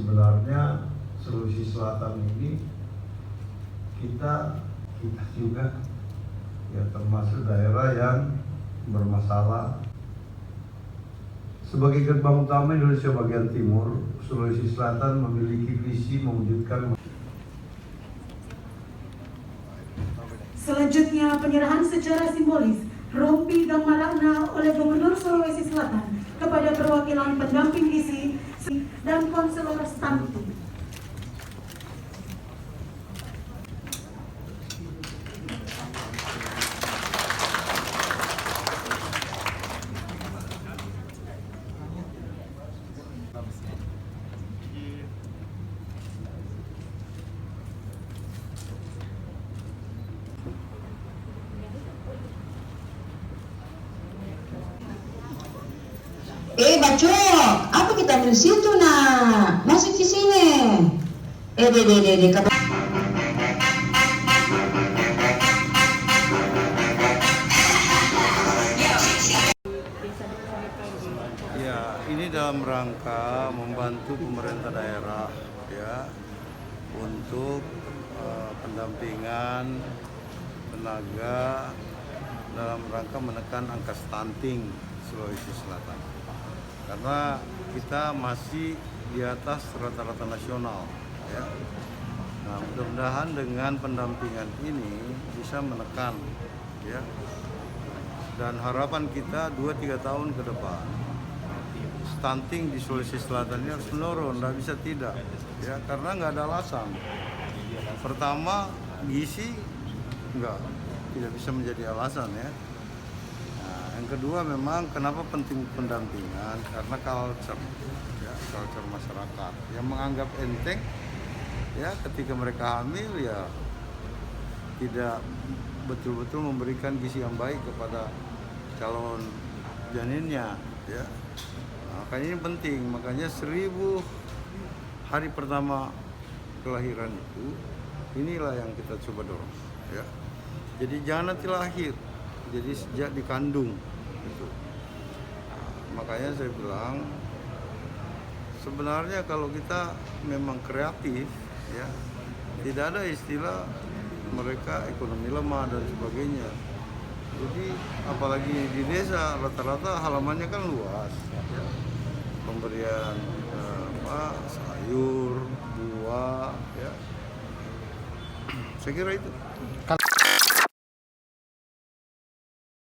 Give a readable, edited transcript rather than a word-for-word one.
sebenarnya Sulawesi Selatan ini kita juga ya termasuk daerah yang bermasalah. Sebagai gerbang utama Indonesia bagian timur, Sulawesi Selatan memiliki visi mewujudkan. Selanjutnya penyerahan secara simbolis rompi Gamarana oleh Gubernur Sulawesi Selatan kepada perwakilan pendamping gizi dan konselor stunting. Bacok, apa kita ambil situ nak? Masuk di sini. Dede. Ya, ini dalam rangka membantu pemerintah daerah ya untuk pendampingan tenaga dalam rangka menekan angka stunting Sulawesi Selatan. Karena kita masih di atas rata-rata nasional ya. Nah, mudah-mudahan dengan pendampingan ini bisa menekan ya. Dan harapan kita 2-3 tahun ke depan stunting di Sulawesi Selatan ini harus menurun, tidak bisa tidak ya, karena nggak ada alasan. Pertama, gizi tidak bisa menjadi alasan ya. Yang kedua, memang kenapa penting pendampingan, karena culture masyarakat yang menganggap enteng ya ketika mereka hamil ya tidak betul-betul memberikan gizi yang baik kepada calon janinnya ya. Nah, makanya ini penting, makanya 1000 hari pertama kelahiran itu inilah yang kita coba dorong ya. Jadi jangan nanti lahir, jadi sejak dikandung gitu. Nah, makanya saya bilang sebenarnya kalau kita memang kreatif ya, tidak ada istilah mereka ekonomi lemah dan sebagainya. Jadi apalagi di desa rata-rata halamannya kan luas ya. Pemberian sayur, buah ya. Saya kira itu.